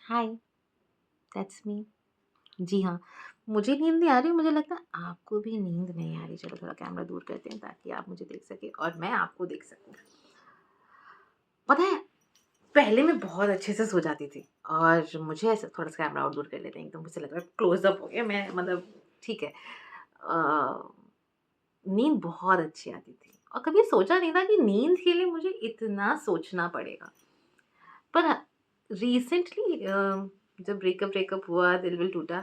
Hi, that's me. जी हाँ, मुझे नींद नहीं आ रही, मुझे लगता है आपको भी नींद नहीं आ रही। चलो थोड़ा कैमरा दूर करते हैं ताकि आप मुझे देख सकें और मैं आपको देख सकूँ। पता है, पहले मैं बहुत अच्छे से सो जाती थी और मुझे ऐसा थोड़ा-सा कैमरा और दूर कर लेते हैं, एकदम मुझे लग रहा है क्लोज़ अप हो गया मैं मतलब ठीक है। नींद बहुत अच्छी आती थी और कभी सोचा नहीं था कि नींद के लिए मुझे इतना सोचना पड़ेगा। पर रिसेंटली जब ब्रेकअप ब्रेकअप हुआ, दिल विल टूटा,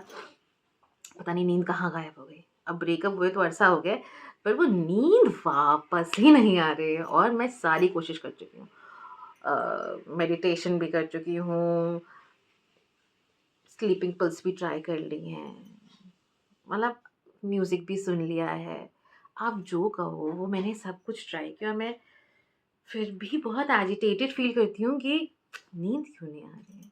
पता नहीं नींद कहाँ गायब हो गई। अब ब्रेकअप हुए तो अरसा हो गया, पर वो नींद वापस ही नहीं आ रही है और मैं सारी कोशिश कर चुकी हूँ। मेडिटेशन भी कर चुकी हूँ, स्लीपिंग पिल्स भी ट्राई कर ली हैं, मतलब म्यूज़िक भी सुन लिया है। आप जो कहो वो मैंने सब कुछ ट्राई किया और मैं फिर भी बहुत एजिटेटेड फ़ील करती हूँ कि नींद क्यों नहीं आ रही है।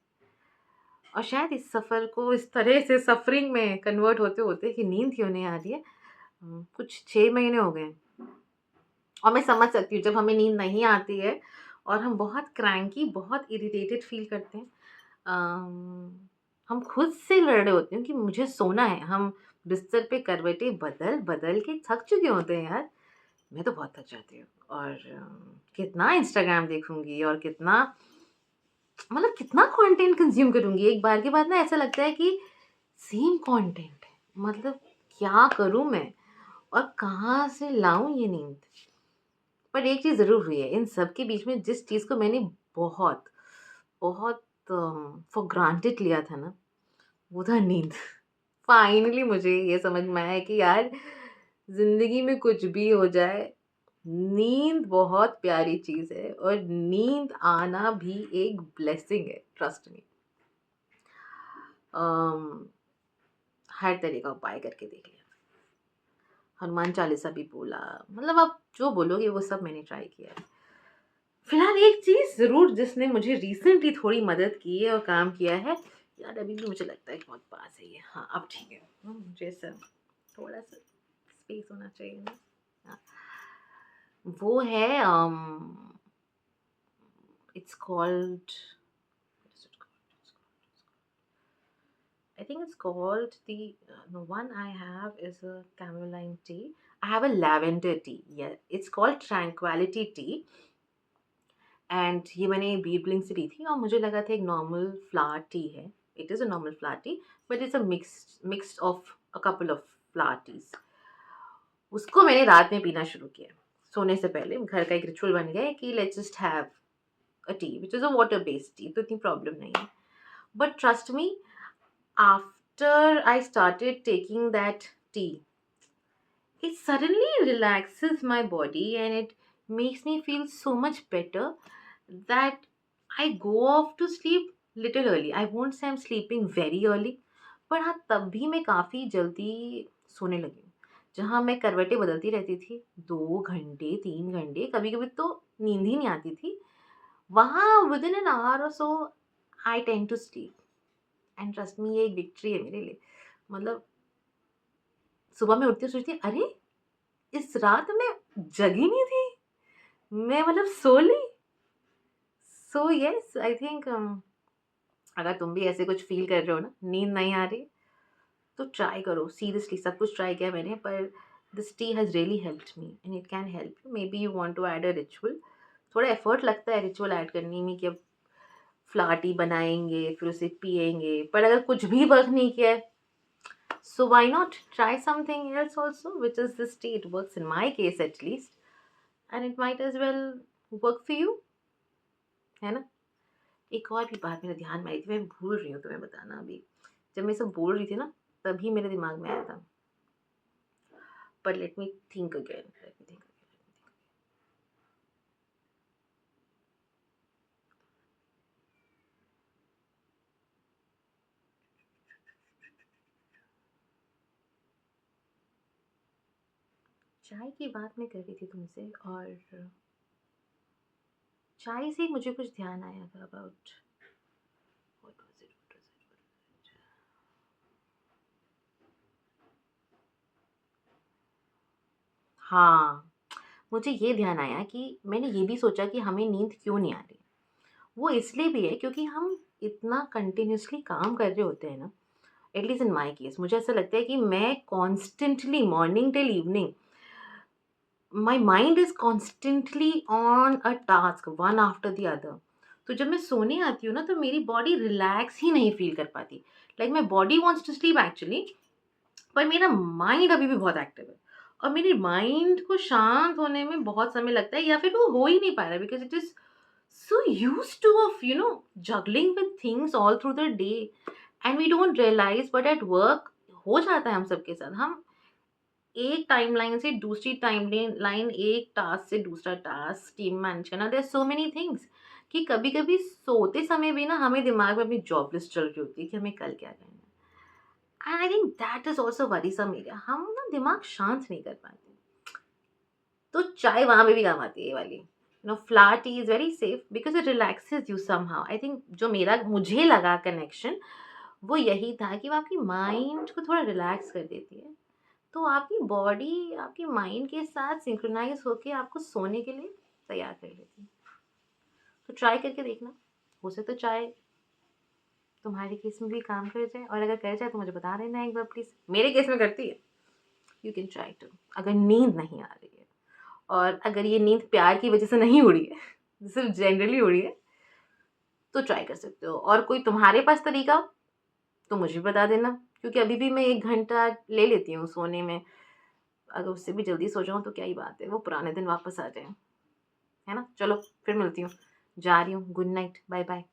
और शायद इस सफ़र को इस तरह से सफ़रिंग में कन्वर्ट होते-होते कि नींद क्यों नहीं आ रही है, कुछ 6 महीने हो गए हैं। और मैं समझ सकती हूँ जब हमें नींद नहीं आती है और हम बहुत क्रैंकी, बहुत इरिटेटेड फ़ील करते हैं। हम खुद से लड़ रहे होते हैं कि मुझे सोना है। हम बिस्तर पे करवटें बदल-बदल के थक चुके होते हैं यार। मैं तो बहुत थक जाती हूँ और कितना इंस्टाग्राम देखूँगी और कितना मतलब कितना कंटेंट कंज़्यूम करूँगी। एक बार के बाद ना ऐसा लगता है कि सेम कंटेंट है। मतलब क्या करूँ मैं और कहाँ से लाऊँ ये नींद? पर एक चीज़ ज़रूर हुई है, इन सब के बीच में जिस चीज़ को मैंने बहुत, बहुत फॉर ग्रांटेड लिया था ना, वो था नींद। फाइनली मुझे ये समझ में आया कि यार ज़िंदगी में कुछ भी हो जाए, नींद बहुत प्यारी चीज़ है और नींद आना भी एक ब्लेसिंग है, ट्रस्ट मी। अम, हर तरह का उपाय करके देख लिया। हनुमान चालीसा भी बोला, मतलब आप जो बोलोगे वो सब मैंने ट्राई किया है। फिलहाल एक चीज़ ज़रूर जिसने मुझे रिसेंटली थोड़ी मदद की है और काम किया है, यार अभी भी मुझे लगता है कि बहुत पास है ये। हाँ, अब ठीक है। मुझे ऐसा थोड़ा-सा स्पेस होना चाहिए ना। हाँ, वो है it's called what is it called? I think it's called the one I have is a chamomile tea. I have a lavender tea. Yeah, it's called Tranquility tea. And ये मैंने बीबलिंग से ली थी और मुझे लगा था एक नॉर्मल फ्लावर टी है। It is a normal flower tea but it's a mix of a couple of flower teas. उसको मैंने रात में पीना शुरू किया सोने से पहले। घर का एक रिचुअल बन गया है कि let's just have a T which is a water based T, तो इतनी प्रॉब्लम नहीं है। But trust me, after I started taking that T, it suddenly relaxes my body and it makes me feel so much better that I go off to sleep little early. I won't say I'm sleeping very early, पर हाँ तब भी मैं काफ़ी जल्दी सोने लगी हूँ। जहाँ मैं करवटें बदलती रहती थी 2 घंटे 3 घंटे, कभी कभी तो नींद ही नहीं आती थी, वहाँ विद इन एन आवर और so I tend to sleep. And trust me, ये एक विक्ट्री है मेरे लिए। मतलब सुबह में उठती हूँ सोचती हूँ, अरे इस रात में जगी नहीं थी, मैं मतलब सो ली। सो यस आई थिंक अगर तुम भी ऐसे कुछ फील कर रहे हो ना, नींद नहीं आ रही, तो ट्राई करो। सीरियसली सब कुछ ट्राई किया मैंने, पर this tea has really helped me and it can help you. Maybe you want to add a ritual. थोड़ा एफर्ट लगता है रिचुअल ऐड करने में कि अब फ्लावर टी बनाएंगे फिर उसे पिएंगे, पर अगर कुछ भी वर्क नहीं किया है, so why not try something else also, which is this tea. It works in my case at least, and it might as well work for you, है ना? एक और भी बात मेरे ध्यान में आई थी, मैं भूल रही हूँ तुम्हें बताना अभी। जब मैं सब बोल रही थी ना, तभी मेरे दिमाग में आया था। पर let me think again, let me think again. चाय की बात मैं कर रही थी तुमसे और चाय से मुझे कुछ ध्यान आया था about what was it what was it. हाँ, मुझे ये ध्यान आया कि मैंने ये भी सोचा कि हमें नींद क्यों नहीं आ रही। वो इसलिए भी है क्योंकि हम इतना कंटिन्यूअसली काम कर रहे होते हैं ना, एटलीस्ट इन माय केस मुझे ऐसा लगता है कि मैं constantly morning till evening my mind is constantly on a task one after the other. तो जब मैं सोने आती हूँ ना तो मेरी बॉडी रिलैक्स ही नहीं फील कर पाती। Like my body wants to sleep actually, पर मेरा माइंड अभी भी बहुत एक्टिव है और मेरे माइंड को शांत होने में बहुत समय लगता है, या फिर वो हो ही नहीं पा रहा because it is so used to of juggling with things all through the day, and we don't realize, but at work हो जाता है हम सबके साथ। हम एक टाइमलाइन से दूसरी टाइमलाइन, एक टास्क से दूसरा टास्क, टीम मैनेज करना, देयर सो मेनी थिंग्स कि कभी कभी सोते समय भी ना हमें दिमाग में अपनी जॉब लिस्ट चल रही होती है कि हमें कल क्या करना है। And I think that is also worrisome area, हम ना दिमाग शांत नहीं कर पाते। तो चाय वहाँ पे भी काम आती है ये वाली। Flower T is very safe because it relaxes you somehow. I think जो मेरा मुझे लगा कनेक्शन वो यही था कि वो आपकी माइंड को थोड़ा रिलैक्स कर देती है। तो आपकी बॉडी आपके माइंड के साथ सिंक्रोनाइज़ होके आपको सोने के लिए तैयार कर लेती है। तो ट्राई करके देखना, हो सके तो चाय तुम्हारे केस में भी काम कर जाए, और अगर कर जाए तो मुझे बता देना एक बार प्लीज़। मेरे केस में करती है, यू कैन ट्राई टू। अगर नींद नहीं आ रही है और अगर ये नींद प्यार की वजह से नहीं उड़ी है, सिर्फ जनरली उड़ी है, तो ट्राई कर सकते हो। और कोई तुम्हारे पास तरीका हो तो मुझे बता देना, क्योंकि अभी भी मैं 1 घंटा ले लेती हूँ सोने में। अगर उससे भी जल्दी सो जाऊँ तो क्या ही बात है, वो पुराने दिन वापस आ जाए, है ना। चलो फिर मिलती हूँ, जा रही हूँ। Good night, bye bye.